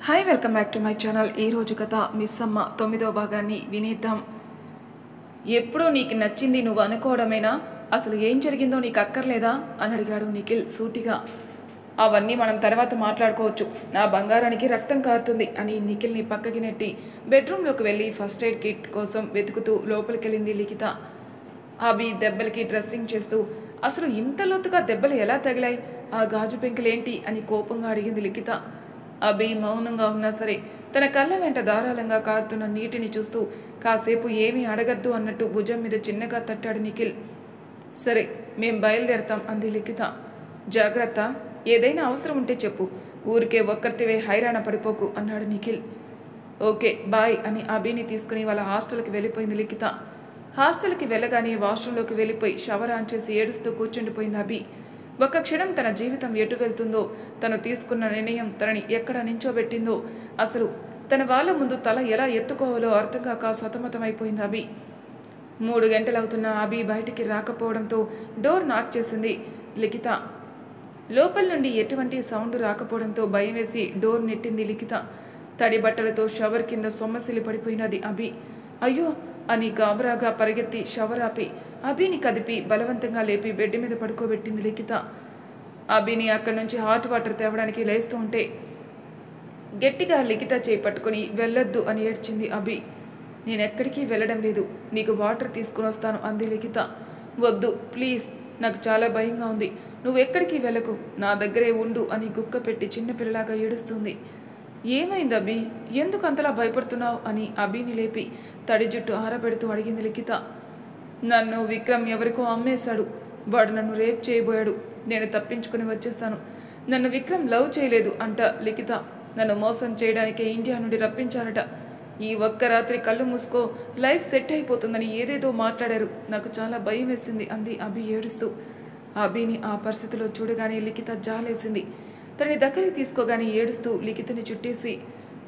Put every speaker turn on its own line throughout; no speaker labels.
Hi welcome back to my channel. ఈరోజు కథ miss అమ్మ 9వ భాగాన్ని వినేద్దాం. ఎప్పుడూ నీకు నచ్చింది నువ్వు అనుకోవడమేనా? అసలు ఏం జరిగిందో నీకు అక్కర్లేదా అని అడిగాడు నిఖిల్ సూటిగా. అవన్నీ మనం తర్వాత మాట్లాడుకోవచ్చు, నా బంగారానికి రక్తం కారుతుంది అని నిఖిల్ని పక్కకి నెట్టి బెడ్రూమ్లోకి వెళ్ళి ఫస్ట్ ఎయిడ్ కిట్ కోసం వెతుకుతూ లోపలికెళ్ళింది లిఖిత. అభి దెబ్బలకి డ్రెస్సింగ్ చేస్తూ అసలు ఇంత లోతుగా దెబ్బలు ఎలా తగిలాయి, ఆ గాజు పెంకులేంటి అని కోపంగా అడిగింది లిఖిత. అభి మౌనంగా ఉన్నా సరే తన కళ్ళ వెంట ధారాళంగా కారుతున్న నీటిని చూస్తూ కాసేపు ఏమీ అడగద్దు అన్నట్టు భుజం మీద చిన్నగా తట్టాడు నిఖిల్. సరే మేం బయలుదేరతాం అంది లిఖిత. జాగ్రత్త, ఏదైనా అవసరం ఉంటే చెప్పు, ఊరికే ఒక్కరితివే హైరాణ పడిపోకు అన్నాడు నిఖిల్. ఓకే బాయ్ అని అభిని తీసుకుని వాళ్ళ హాస్టల్కి వెళ్ళిపోయింది లిఖిత. హాస్టల్కి వెళ్ళగానే వాష్రూంలోకి వెళ్ళిపోయి షవర్ ఆన్ చేసి ఏడుస్తూ కూర్చుండిపోయింది అభి. ఒక క్షణం తన జీవితం ఎటు వెళ్తుందో, తను తీసుకున్న నిర్ణయం తనని ఎక్కడ నించోబెట్టిందో, అసలు తన వాళ్ళ ముందు తల ఎలా ఎత్తుకోవాలో అర్థం కాక సతమతమైపోయింది అభి. 3 గంటలవుతున్న అభి బయటికి రాకపోవడంతో డోర్ నాక్ చేసింది లిఖిత. లోపల నుండి ఎటువంటి సౌండ్ రాకపోవడంతో భయం వేసి డోర్ నెట్టింది లిఖిత. తడి బట్టలతో షవర్ కింద సొమ్మసిలి పడిపోయినది అభి. అయ్యో అని గాబరాగా పరిగెత్తి షవర్ ఆపి అభిని కదిపి బలవంతంగా లేపి బెడ్ మీద పడుకోబెట్టింది లిఖిత. అభిని అక్కడి నుంచి హాట్ వాటర్ తేవడానికి లేస్తూ ఉంటే గట్టిగా లిఖిత చేయి పట్టుకుని వెళ్ళొద్దు అని ఏడ్చింది అభి. నేనెక్కడికి వెళ్ళడం లేదు, నీకు వాటర్ తీసుకుని వస్తాను అంది లిఖిత. వద్దు ప్లీజ్, నాకు చాలా భయంగా ఉంది, నువ్వెక్కడికి వెళ్ళకు, నా దగ్గరే ఉండు అని గుక్క పెట్టి చిన్నపిల్లలాగా ఏడుస్తుంది. ఏమైంది అభి, ఎందుకు అంతలా భయపడుతున్నావు అని అభిని లేపి తడి జుట్టు ఆరబెడుతూ అడిగింది లిఖిత. నన్ను విక్రమ్ ఎవరికో అమ్మేశాడు, వాడు నన్ను రేప్ చేయబోయాడు, నేను తప్పించుకుని వచ్చేసాను. నన్ను విక్రమ్ లవ్ చేయలేదు అంట లిఖిత, నన్ను మోసం చేయడానికే ఇండియా నుండి రప్పించారట. ఈ ఒక్క రాత్రి కళ్ళు మూసుకో, లైఫ్ సెట్ అయిపోతుందని ఏదేదో మాట్లాడారు, నాకు చాలా భయం వేసింది అంది అభి ఏడుస్తూ. అభిని ఆ పరిస్థితిలో చూడగానే లిఖిత జాలేసింది. తనని దగ్గరికి తీసుకోగానే ఏడుస్తూ లిఖితని చుట్టేసి,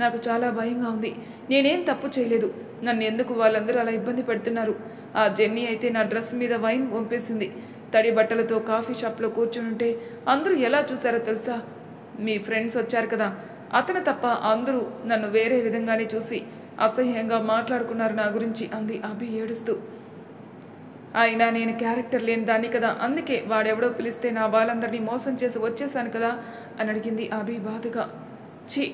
నాకు చాలా భయంగా ఉంది, నేనేం తప్పు చేయలేదు, నన్ను ఎందుకు వాళ్ళందరూ అలా ఇబ్బంది పెడుతున్నారు. ఆ జెన్నీ అయితే నా డ్రెస్ మీద వైన్ వంపేసింది, తడి బట్టలతో కాఫీ షాప్లో కూర్చునుంటే అందరూ ఎలా చూశారో తెలుసా? మీ ఫ్రెండ్స్ వచ్చారు కదా, అతను తప్ప అందరూ నన్ను వేరే విధంగానే చూసి అసహ్యంగా మాట్లాడుకున్నారు నా గురించి అంది అభి ఏడుస్తూ. అయినా నేను క్యారెక్టర్ లేని దాన్ని కదా, అందుకే వాడెవడో పిలిస్తే నా వాళ్ళందరినీ మోసం చేసి వచ్చేసాను కదా అని అడిగింది అభి బాధగా. ఛీ,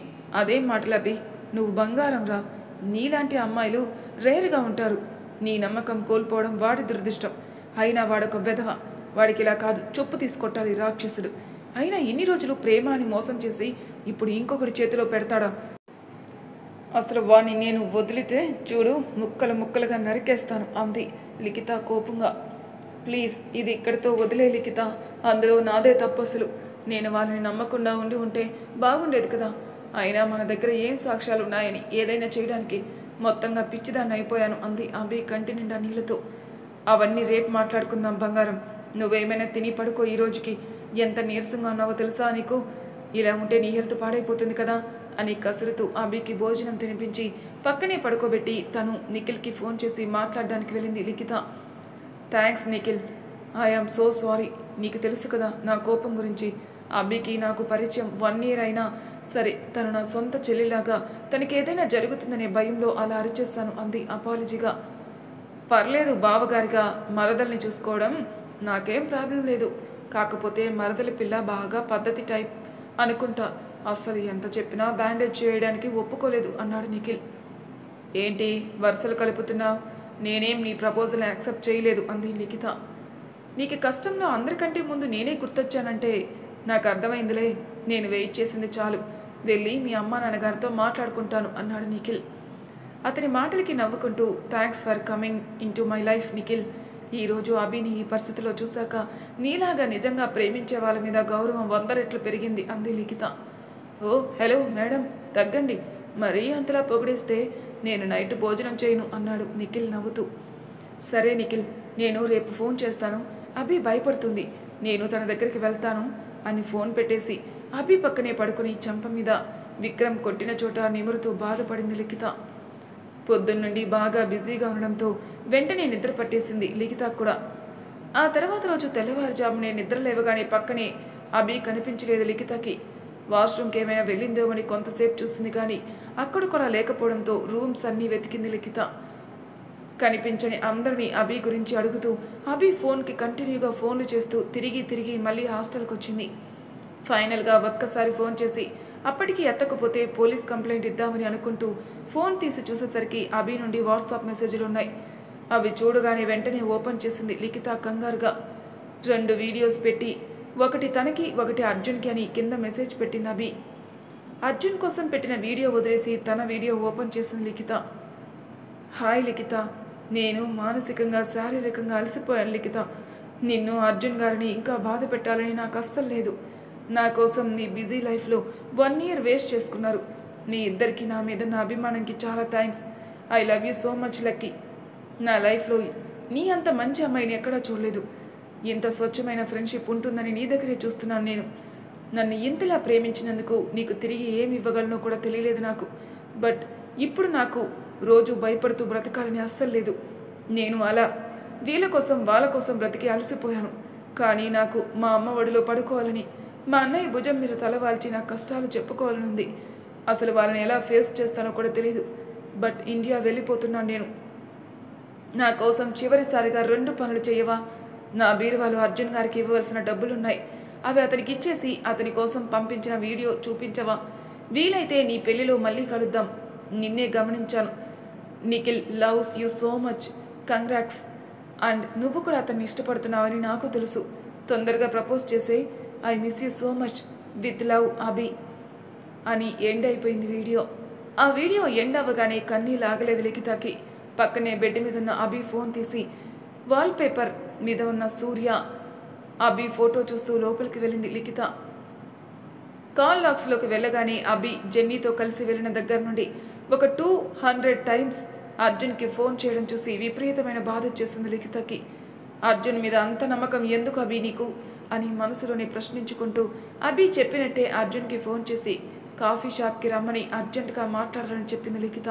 అదేం మాటలు అభి, నువ్వు బంగారం రా, నీలాంటి అమ్మాయిలు రేరుగా ఉంటారు. నీ నమ్మకం కోల్పోవడం వాడి దురదృష్టం. అయినా వాడొక వెధవ, వాడికి ఇలా కాదు చొప్పు తీసుకొట్టాలి రాక్షసుడు. అయినా ఇన్ని రోజులు ప్రేమ అని మోసం చేసి ఇప్పుడు ఇంకొకటి చేతిలో పెడతాడా? అసలు వాడిని నేను వదిలితే చూడు ముక్కలు ముక్కలుగా నరికేస్తాను అంది లిఖిత కోపంగా. ప్లీజ్ ఇది ఇక్కడితో వదిలే లిఖిత, అందులో నాదే తప్పు, అసలు నేను వాళ్ళని నమ్మకుండా ఉంటే బాగుండేది కదా. అయినా మన దగ్గర ఏం సాక్ష్యాలు ఉన్నాయని ఏదైనా చేయడానికి మొత్తంగా పిచ్చిదాన్ని అయిపోయాను అంది అభి కంటి నిండా నీళ్ళతో. అవన్నీ రేపు మాట్లాడుకుందాం బంగారం, నువ్వేమైనా తిని పడుకో, ఈ రోజుకి ఎంత నీరసంగా ఉన్నావో తెలుసా నీకు, ఇలా ఉంటే నీ హెల్త్ పాడైపోతుంది కదా అని కసురుతూ అభికి భోజనం తినిపించి పక్కనే పడుకోబెట్టి తను నిఖిల్కి ఫోన్ చేసి మాట్లాడడానికి వెళ్ళింది Likhitha. Thanks Nikhil, I am so sorry, నీకు తెలుసు కదా నా కోపం గురించి. అభికి నాకు పరిచయం 1 year అయినా సరే తను నా సొంత చెల్లిలాగా, తనకి ఏదైనా జరుగుతుందనే భయంలో అలా అరిచేస్తాను అంది అపాలజీగా. పర్లేదు బావగారిగా మరదల్ని చూసుకోవడం నాకేం ప్రాబ్లం లేదు, కాకపోతే మరదలి పిల్ల బాగా పద్ధతి టైప్ అనుకుంటా, అసలు ఎంత చెప్పినా బ్యాండేజ్ చేయడానికి ఒప్పుకోలేదు అన్నాడు నిఖిల్. ఏంటి వరుసలు కలుపుతున్నావు, నేనేం నీ ప్రపోజల్ యాక్సెప్ట్ చేయలేదు అంది లిఖిత. నీకు కష్టంలో అందరికంటే ముందు నేనే గుర్తొచ్చానంటే నాకు అర్థమైందిలే, నేను వెయిట్ చేసింది చాలు, వెళ్ళి మీ అమ్మ నాన్నగారితో మాట్లాడుకుంటాను అన్నాడు నిఖిల్. అతని మాటలకి నవ్వుకుంటూ thanks for coming in to my life Nikhil, ఈరోజు అభిని ఈ పరిస్థితిలో చూశాక నీలాగా నిజంగా ప్రేమించే వాళ్ళ మీద గౌరవం 100 రెట్లు పెరిగింది అంది లిఖిత. ఓ హలో మేడం, తగ్గండి, మరీ అంతలా పొగిడేస్తే నేను నైట్ భోజనం చేయను అన్నాడు నిఖిల్ నవ్వుతూ. సరే నిఖిల్, నేను రేపు ఫోన్ చేస్తాను, అభి భయపడుతుంది, నేను తన దగ్గరికి వెళ్తాను అని ఫోన్ పెట్టేసి అభి పక్కనే పడుకుని చెంప మీద విక్రమ్ కొట్టిన చోట నిమురుతూ బాధపడింది లిఖిత. పొద్దున్నుండి బాగా బిజీగా ఉండడంతో వెంటనే నిద్ర పట్టేసింది లిఖిత కూడా. ఆ తర్వాత రోజు తెల్లవారుజామునే నిద్ర లేవగానే పక్కనే అభి కనిపించలేదు లిఖితకి. వాష్రూమ్కి ఏమైనా వెళ్ళిందేమని కొంతసేపు చూస్తుంది కానీ అక్కడ కూడా లేకపోవడంతో రూమ్స్ అన్నీ వెతికింది లిఖిత. కనిపించని అందరినీ అభి గురించి అడుగుతూ అభి ఫోన్కి కంటిన్యూగా ఫోన్లు చేస్తూ తిరిగి తిరిగి మళ్ళీ హాస్టల్కి వచ్చింది. ఫైనల్గా ఒక్కసారి ఫోన్ చేసి అప్పటికి ఎత్తకపోతే పోలీస్ కంప్లైంట్ ఇద్దామని అనుకుంటూ ఫోన్ తీసి చూసేసరికి అభి నుండి వాట్సాప్ మెసేజ్లు ఉన్నాయి. అవి చూడగానే వెంటనే ఓపెన్ చేసింది లిఖిత కంగారుగా. 2 వీడియోస్ పెట్టి ఒకటి తనకి ఒకటి అర్జున్కి అని కింద మెసేజ్ పెట్టింది అభి. అర్జున్ కోసం పెట్టిన వీడియో వదిలేసి తన వీడియో ఓపెన్ చేసింది లిఖిత. హాయ్ లిఖిత, నేను మానసికంగా శారీరకంగా అలసిపోయాను లిఖిత. నిన్ను అర్జున్ గారిని ఇంకా బాధ పెట్టాలని నాకు అస్సలు లేదు. నా కోసం నీ బిజీ లైఫ్లో 1 ఇయర్ వేస్ట్ చేసుకున్నారు. మీ ఇద్దరికి నా మీద నా అభిమానంకి చాలా thanks. I love you so much lucky. నా లైఫ్లో నీ అంత మంచి అమ్మాయిని ఎక్కడా చూడలేదు. ఇంత స్వచ్ఛమైన ఫ్రెండ్షిప్ ఉంటుందని నీ దగ్గరే చూస్తున్నాను నేను. నన్ను ఇంతలా ప్రేమించినందుకు నీకు తిరిగి ఏమి ఇవ్వగలనో కూడా తెలియలేదు నాకు. బట్ ఇప్పుడు నాకు రోజు భయపడుతూ బ్రతకాలని అస్సలు లేదు. నేను అలా వీళ్ళ కోసం వాళ్ళ కోసం బ్రతికి అలసిపోయాను. కానీ నాకు మా అమ్మ ఒడిలో పడుకోవాలని, మా అన్నయ్య భుజం మీద తలవాల్చి నా కష్టాలు చెప్పుకోవాలని ఉంది. అసలు వాళ్ళని ఎలా ఫేస్ చేస్తానో కూడా తెలియదు. బట్ ఇండియా వెళ్ళిపోతున్నాను నేను. నా కోసం చివరిసారిగా 2 పనులు చేయవా? నా బీరువాలో అర్జున్ గారికి ఇవ్వవలసిన డబ్బులున్నాయి. అవి అతనికి ఇచ్చేసి అతని కోసం పంపించిన వీడియో చూపించవా? వీలైతే నీ పెళ్లిలో మళ్ళీ కలుద్దాం. నిన్నే గమనించాను. Nikhil loves you so much. Congrats. And నువ్వు కూడా అతన్ని ఇష్టపడుతున్నావని నాకు తెలుసు. తొందరగా ప్రపోజ్ చేసే. I miss you so much. With love Abhi అని ఎండ్ అయిపోయింది వీడియో. ఆ వీడియో ఎండ్ అవ్వగానే కన్నీళ్ళు ఆగలేదు లిఖితకి. పక్కనే బెడ్ మీద ఉన్న అభి ఫోన్ తీసి వాల్పేపర్ మీద ఉన్న సూర్య అభి ఫోటో చూస్తూ లోపలికి వెళ్ళింది లిఖిత. కాల్ లాక్స్లోకి వెళ్ళగానే అభి జెన్నీతో కలిసి వెళ్ళిన దగ్గర నుండి ఒక 200 టైమ్స్ అర్జున్కి ఫోన్ చేయడం చూసి విపరీతమైన బాధ వచ్చేసింది లిఖితకి. అర్జున్ మీద అంత నమ్మకం ఎందుకు అభి నీకు అని మనసులోనే ప్రశ్నించుకుంటూ అభి చెప్పినట్టే అర్జున్కి ఫోన్ చేసి కాఫీ షాప్కి రమ్మని అర్జెంటుగా మాట్లాడాలని చెప్పింది లిఖిత.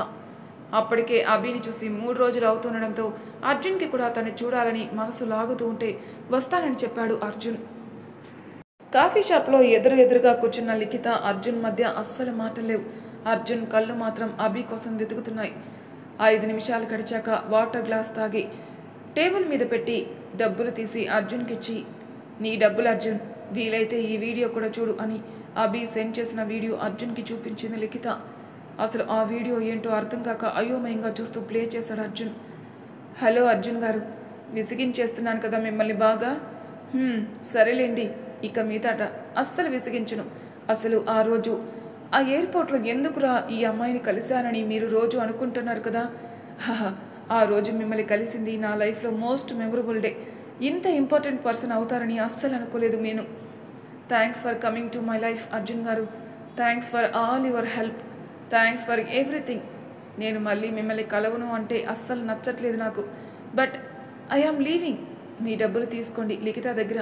అప్పటికే అభిని చూసి 3 రోజులు అవుతుండడంతో అర్జున్కి కూడా తను చూడాలని మనసు లాగుతూ ఉంటే వస్తానని చెప్పాడు అర్జున్. కాఫీ షాప్లో ఎదురుగా కూర్చున్న లిఖిత అర్జున్ మధ్య అస్సలు మాటలేవు. అర్జున్ కళ్ళు మాత్రం అభి కోసం వెతుకుతున్నాయి. 5 నిమిషాలు గడిచాక వాటర్ గ్లాస్ తాగి టేబుల్ మీద పెట్టి డబ్బులు తీసి అర్జున్కిచ్చి, నీ డబ్బులు అర్జున్, వీలైతే ఈ వీడియో కూడా చూడు అని అభి సెండ్ చేసిన వీడియో అర్జున్కి చూపించింది లిఖిత. అసలు ఆ వీడియో ఏంటో అర్థం కాక అయోమయంగా చూస్తూ ప్లే చేశాడు అర్జున్. హలో అర్జున్ గారు, విసిగించేస్తున్నాను కదా మిమ్మల్ని బాగా. సరేలేండి, ఇక మీదట అస్సలు విసిగించను. అసలు ఆ రోజు ఆ ఎయిర్పోర్ట్లో ఎందుకురా ఈ అమ్మాయిని కలిశానని మీరు రోజు అనుకుంటున్నారు కదా. ఆ రోజు మిమ్మల్ని కలిసింది నా లైఫ్లో మోస్ట్ మెమరబుల్ డే. ఇంత ఇంపార్టెంట్ పర్సన్ అవుతారని అస్సలు అనుకోలేదు నేను. Thanks for coming to my life Arjun garu. Thanks for all your help. Thanks for everything. నేను మళ్ళీ మిమ్మల్ని కలవను అంటే అస్సలు నచ్చట్లేదు నాకు. But I am leaving. మీ డబ్బులు తీసుకోండి లిఖిత దగ్గర.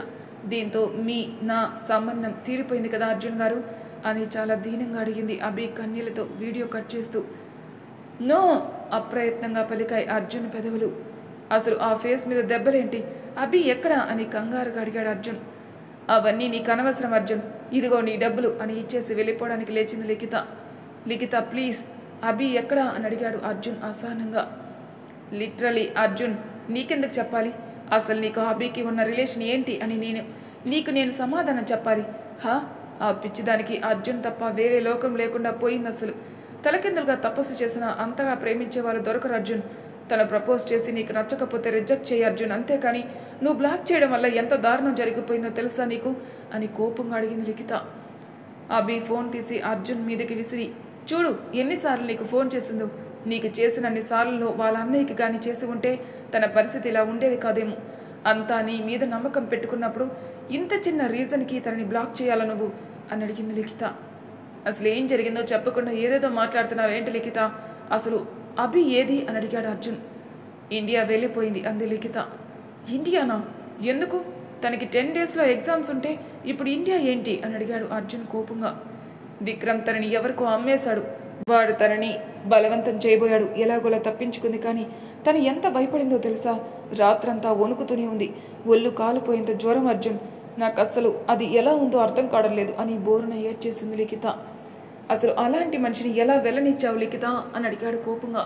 దీంతో మీ నా సంబంధం తీరిపోయింది కదా అర్జున్ గారు అని చాలా దీనంగా అడిగింది అభి కన్నీళ్లతో వీడియో కట్ చేస్తూ. నో, అప్రయత్నంగా పలికాయి అర్జున్ పెదవులు. అసలు ఆ ఫేస్ మీద దెబ్బలేంటి? అభి ఎక్కడా అని కంగారుగా అడిగాడు అర్జున్. అవన్నీ నీకు అనవసరం అర్జున్, ఇదిగో నీ డబ్బులు అని ఇచ్చేసి వెళ్ళిపోవడానికి లేచింది లిఖిత. లిఖిత ప్లీజ్, అభి ఎక్కడా అని అడిగాడు అర్జున్ అసహనంగా. లిటరలీ అర్జున్, నీకెందుకు చెప్పాలి? అసలు నీకు అభికి ఉన్న రిలేషన్ ఏంటి అని నేను సమాధానం చెప్పాలి. ఆ పిచ్చిదానికి అర్జున్ తప్ప వేరే లోకం లేకుండా పోయింది. అసలు తలకిందులుగా తపస్సు చేసినా అంతగా ప్రేమించే వాళ్ళు దొరకరు అర్జున్. తను ప్రపోజ్ చేసి నీకు నచ్చకపోతే రిజెక్ట్ చేయి అర్జున్, అంతేకాని నువ్వు బ్లాక్ చేయడం వల్ల ఎంత దారుణం జరిగిపోయిందో తెలుసా నీకు అని కోపంగా అడిగింది లిఖిత. అభి ఫోన్ తీసి అర్జున్ మీదకి విసిరి, చూడు ఎన్నిసార్లు నీకు ఫోన్ చేసిందో. నీకు చేసినన్ని సార్లు వాళ్ళ అన్నయ్యకి కానీ చేసి ఉంటే తన పరిస్థితి ఇలా ఉండేది కాదేమో. అంతా నీ మీద నమ్మకం పెట్టుకున్నప్పుడు ఇంత చిన్న రీజన్కి తనని బ్లాక్ చేయాల నువ్వు అని అడిగింది లిఖిత. అసలు ఏం జరిగిందో చెప్పకుండా ఏదేదో మాట్లాడుతున్నావు ఏంటి లిఖిత? అసలు అభి ఏది అని అడిగాడు అర్జున్. ఇండియా వెళ్ళిపోయింది అంది లిఖిత. ఇండియానా? ఎందుకు? తనకి 10 డేస్లో ఎగ్జామ్స్ ఉంటే ఇప్పుడు ఇండియా ఏంటి అని అడిగాడు అర్జున్ కోపంగా. విక్రమ్ తనని ఎవరికో అమ్మేశాడు. వాడు తనని బలవంతం చేయబోయాడు. ఎలాగోలా తప్పించుకుంది. కానీ తను ఎంత భయపడిందో తెలుసా? రాత్రంతా వణుకుతూనే ఉంది. ఒళ్ళు కాలిపోయేంత జ్వరం అర్జున్. నాకు అస్సలు అది ఎలా ఉందో అర్థం కావడం లేదు అని బోరున ఏడ్చేసింది లిఖిత. అసలు అలాంటి మనిషిని ఎలా వెళ్ళనిచ్చావు లిఖిత అని అడిగాడు కోపంగా.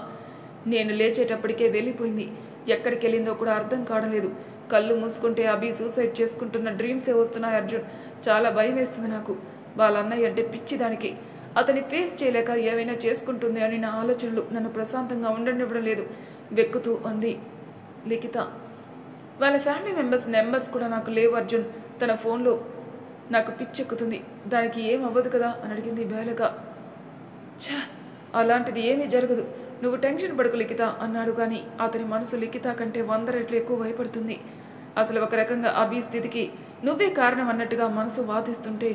నేను లేచేటప్పటికే వెళ్ళిపోయింది. ఎక్కడికి వెళ్ళిందో కూడా అర్థం కావడం లేదు. కళ్ళు మూసుకుంటే అభి సూసైడ్ చేసుకుంటున్న డ్రీమ్సే వస్తున్నాయి అర్జున్. చాలా భయం వేస్తుంది నాకు. వాళ్ళ అన్నయ్య అంటే పిచ్చిదానికి. అతని ఫేస్ చేయలేక ఏమైనా చేసుకుంటుంది అని నా ఆలోచనలు నన్ను ప్రశాంతంగా ఉండనివ్వడం లేదు వెక్కుతూ అంది లిఖిత. వాళ్ళ ఫ్యామిలీ నెంబర్స్ కూడా నాకు లేవు అర్జున్. తన ఫోన్లో నాకు పిచ్చెక్కుతుంది. దానికి ఏం అవ్వదు కదా అని అడిగింది బేలగా. ఛా, అలాంటిది ఏమీ జరగదు. నువ్వు టెన్షన్ పడుకు లిఖిత అన్నాడు. కానీ అతని మనసు లిఖిత కంటే 100 రెట్లు ఎక్కువ భయపడుతుంది. అసలు ఒక రకంగా అభి స్థితికి నువ్వే కారణం అన్నట్టుగా మనసు వాదిస్తుంటే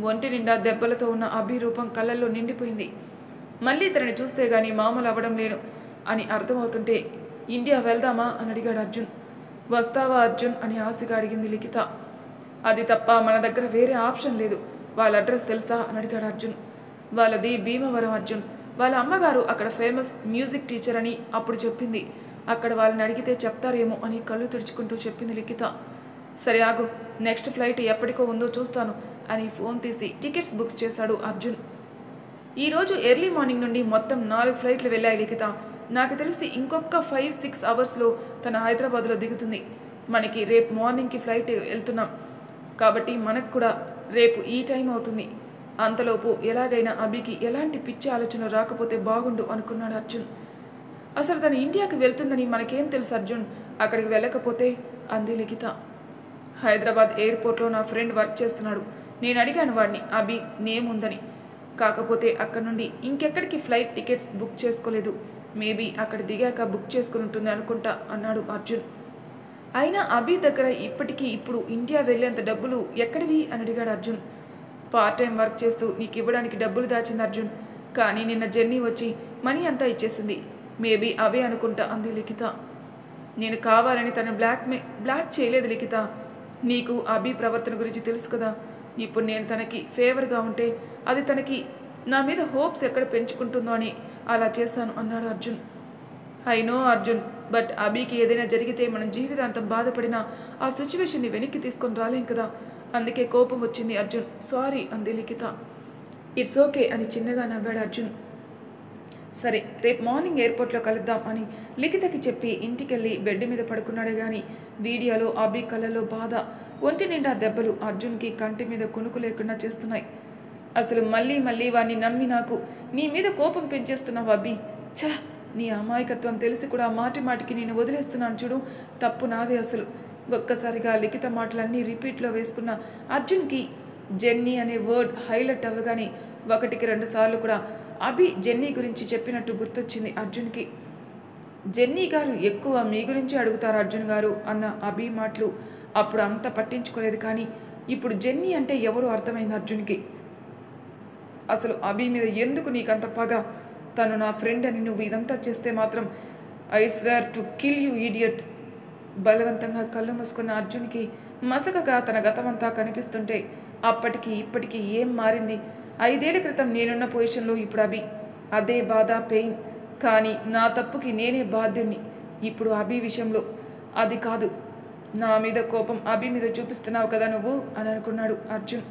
ఒంటి నిండా దెబ్బలతో ఉన్న అభి రూపం కళ్ళల్లో నిండిపోయింది. మళ్ళీ తనని చూస్తే గానీ మామూలు అవ్వడం లేను అని అర్థమవుతుంటే ఇండియా వెళ్దామా అని అడిగాడు అర్జున్. వస్తావా అర్జున్ అని ఆశగా అడిగింది లిఖిత. అది తప్ప మన దగ్గర వేరే ఆప్షన్ లేదు. వాళ్ళ అడ్రస్ తెలుసా అని అడిగాడు అర్జున్. వాళ్ళది భీమవరం అర్జున్. వాళ్ళ అమ్మగారు అక్కడ ఫేమస్ మ్యూజిక్ టీచర్ అని అప్పుడు చెప్పింది. అక్కడ వాళ్ళని అడిగితే చెప్తారేమో అని కళ్ళు తుడుచుకుంటూ చెప్పింది లిఖిత. సరే ఆగు, నెక్స్ట్ ఫ్లైట్ ఎప్పటికో ఉందో చూస్తాను అని ఫోన్ తీసి టికెట్స్ బుక్స్ చేశాడు అర్జున్. ఈరోజు ఎర్లీ మార్నింగ్ నుండి మొత్తం 4 ఫ్లైట్లు వెళ్ళాయి లిఖిత. నాకు తెలిసి ఇంకొక 5-6 అవర్స్లో తన హైదరాబాద్లో దిగుతుంది. మనకి రేపు మార్నింగ్కి ఫ్లైట్ వెళ్తున్నాం కాబట్టి మనకు కూడా రేపు ఈ టైం అవుతుంది. అంతలోపు ఎలాగైనా అభికి ఎలాంటి పిచ్చి ఆలోచన రాకపోతే బాగుండు అనుకున్నాడు అర్జున్. అసలు తను ఇండియాకి వెళ్తుందని మనకేం తెలుసు అర్జున్? అక్కడికి వెళ్ళకపోతే అంది లిఖిత. హైదరాబాద్ ఎయిర్పోర్ట్లో నా ఫ్రెండ్ వర్క్ చేస్తున్నాడు. నేను అడిగాను వాడిని అభి నేమ్ ఉందని. కాకపోతే అక్కడ నుండి ఇంకెక్కడికి ఫ్లైట్ టికెట్స్ బుక్ చేసుకోలేదు. మేబీ అక్కడ దిగాక బుక్ చేసుకుని ఉంటుంది అనుకుంటా అన్నాడు అర్జున్. అయినా అభి దగ్గర ఇప్పుడు ఇండియా వెళ్ళేంత డబ్బులు ఎక్కడివి అని అడిగాడు అర్జున్. పార్ట్ టైం వర్క్ చేస్తూ నీకు ఇవ్వడానికి డబ్బులు దాచింది అర్జున్. కానీ నిన్న జెన్నీ వచ్చి మనీ అంతా ఇచ్చేసింది. మేబీ అవే అనుకుంటా అంది లిఖిత. నేను కావాలని తను బ్లాక్ చేయలేదు లిఖిత. నీకు అభి ప్రవర్తన గురించి తెలుసు కదా. ఇప్పుడు నేను తనకి ఫేవర్గా ఉంటే అది తనకి నా మీద హోప్స్ ఎక్కడ పెంచుకుంటుందో అని అలా చేశాను అన్నాడు Arjun. I know Arjun, but అభికి ఏదైనా జరిగితే మనం జీవితాంతం బాధపడినా ఆ సిచ్యువేషన్ని వెనక్కి తీసుకొని రాలేం కదా. అందుకే కోపం వచ్చింది అర్జున్. సారీ అంది లిఖిత. ఇట్స్ ఓకే అని చిన్నగా నవ్వాడు అర్జున్. సరే రేపు మార్నింగ్ ఎయిర్పోర్ట్లో కలుద్దాం అని లిఖితకి చెప్పి ఇంటికెళ్ళి బెడ్ మీద పడుకున్నాడే కానీ వీడియోలో అభి కళ్ళలో బాధ, ఒంటి నిండా దెబ్బలు అర్జున్కి కంటి మీద కునుకు లేకుండా చేస్తున్నాయి. అసలు మళ్ళీ వాడిని నమ్మి నాకు నీ మీద కోపం పెంచేస్తున్నావు అభి. ఛ, నీ అమాయకత్వం తెలిసి కూడా మాటికి నేను వదిలేస్తున్నాను చూడు. తప్పు నాదే అసలు. ఒక్కసారిగా లిఖిత మాటలన్నీ రిపీట్లో వేసుకున్న అర్జున్కి జెన్నీ అనే వర్డ్ హైలైట్ అవ్వగానే 1-2 సార్లు కూడా అభి జెన్నీ గురించి చెప్పినట్టు గుర్తొచ్చింది అర్జున్కి. జెన్నీ గారు ఎక్కువ మీ గురించి అడుగుతారు అర్జున్ గారు అన్న అభి మాటలు అప్పుడు అంత పట్టించుకోలేదు. కానీ ఇప్పుడు జెన్నీ అంటే ఎవరో అర్థమైంది అర్జున్కి. అసలు అభి మీద ఎందుకు నీకంత పగ? తను నా ఫ్రెండ్ అని నువ్వు ఇదంతా చేస్తే మాత్రం I swear to kill you idiot. బలవంతంగా కళ్ళు మూసుకున్న అర్జున్కి మసకగా తన గతమంతా కనిపిస్తుంటే అప్పటికి ఇప్పటికీ ఏం మారింది? 5 ఏళ్ల క్రితం నేనున్న పొజిషన్లో ఇప్పుడు అభి. అదే బాధ, పెయిన్. కానీ నా తప్పుకి నేనే బాధ్యుణ్ణి ఇప్పుడు అభి విషయంలో. అది కాదు, నా మీద కోపం అభి మీద చూపిస్తున్నావు కదా నువ్వు అని అనుకున్నాడు Arjun.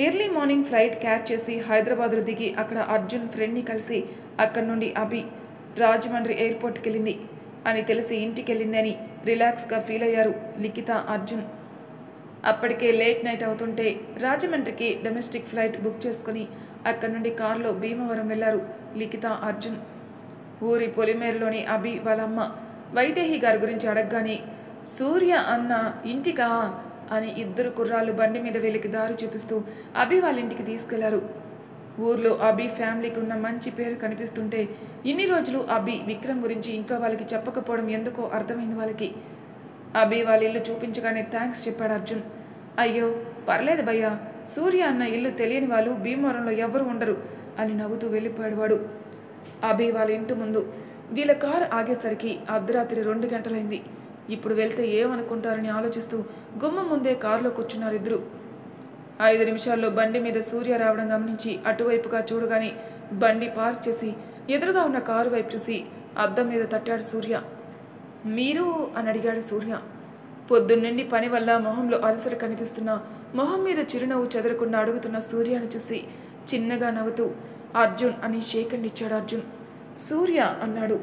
Early morning flight catch చేసి హైదరాబాద్లో దిగి అక్కడ అర్జున్ ఫ్రెండ్ని కలిసి అక్కడి నుండి అభి రాజమండ్రి ఎయిర్పోర్ట్కి వెళ్ళింది అని తెలిసి ఇంటికి వెళ్ళింది అని రిలాక్స్గా ఫీల్ అయ్యారు లిఖిత, అర్జున్. అప్పటికే లేట్ నైట్ అవుతుంటే రాజమండ్రికి డొమెస్టిక్ ఫ్లైట్ బుక్ చేసుకుని అక్కడి నుండి కారులో భీమవరం వెళ్లారు లిఖిత, అర్జున్. ఊరి పొలిమేరలోని అభి వాళ్ళ అమ్మ వైదేహి గారి గురించి అడగగానే సూర్య అన్న ఇంటికా అని 2 కుర్రాళ్ళు బండి మీద వీళ్ళకి దారి చూపిస్తూ అభి వాళ్ళ ఇంటికి తీసుకెళ్లారు. ఊర్లో అభి ఫ్యామిలీకి ఉన్న మంచి పేరు కనిపిస్తుంటే ఇన్ని రోజులు అభి విక్రమ్ గురించి ఇంట్లో వాళ్ళకి చెప్పకపోవడం ఎందుకో అర్థమైంది వాళ్ళకి. అభి వాళ్ళ ఇల్లు చూపించగానే థ్యాంక్స్ చెప్పాడు అర్జున్. అయ్యో పర్లేదు భయ్యా, సూర్య అన్న ఇల్లు తెలియని వాళ్ళు భీమవరంలో ఎవరు ఉండరు అని నవ్వుతూ వెళ్ళిపోయాడు వాడు. అభి వాళ్ళ ఇంటి ముందు వీళ్ళ కారు ఆగేసరికి అర్ధరాత్రి 2 గంటలైంది. ఇప్పుడు వెళ్తే ఏమనుకుంటారని ఆలోచిస్తూ గుమ్మం ముందే కారులో కూర్చున్నారు ఇద్దరు. 5 నిమిషాల్లో బండి మీద సూర్య రావడం గమనించి అటువైపుగా చూడగానే బండి పార్క్ చేసి ఎదురుగా ఉన్న కారు వైపు చూసి అద్దం మీద తట్టాడు సూర్య. మీరు అని అడిగాడు సూర్య. పొద్దున్నుండి పని వల్ల మొహంలో అలసట కనిపిస్తున్న మొహం మీద చిరునవ్వు చెదరకుండా అడుగుతున్న సూర్యను చూసి చిన్నగా నవ్వుతూ అర్జున్ అని షేకండ్ ఇచ్చాడు అర్జున్. సూర్య అన్నాడు.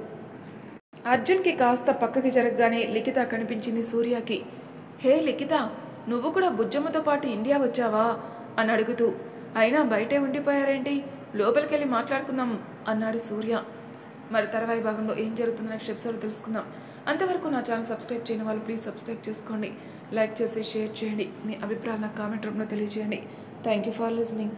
అర్జున్కి కాస్త పక్కకి జరగగానే లిఖిత కనిపించింది సూర్యకి. హే లిఖిత, నువ్వు కూడా బుజ్జమ్మతో పాటు ఇండియా వచ్చావా అని అడుగుతూ, అయినా బయటే ఉండిపోయారేంటి, లోపలికెళ్ళి మాట్లాడుకుందాం అన్నాడు సూర్య. మరి తర్వాయి భాగంలో ఏం జరుగుతుందో నెక్స్ట్ ఎపిసోడ్ తెలుసుకుందాం. అంతవరకు నా ఛానల్ సబ్స్క్రైబ్ చేయని వాళ్ళు ప్లీజ్ సబ్స్క్రైబ్ చేసుకోండి. లైక్ చేసి షేర్ చేయండి. మీ అభిప్రాయాలు నాకు కామెంట్ రూపంలో తెలియజేయండి. Thank you for listening.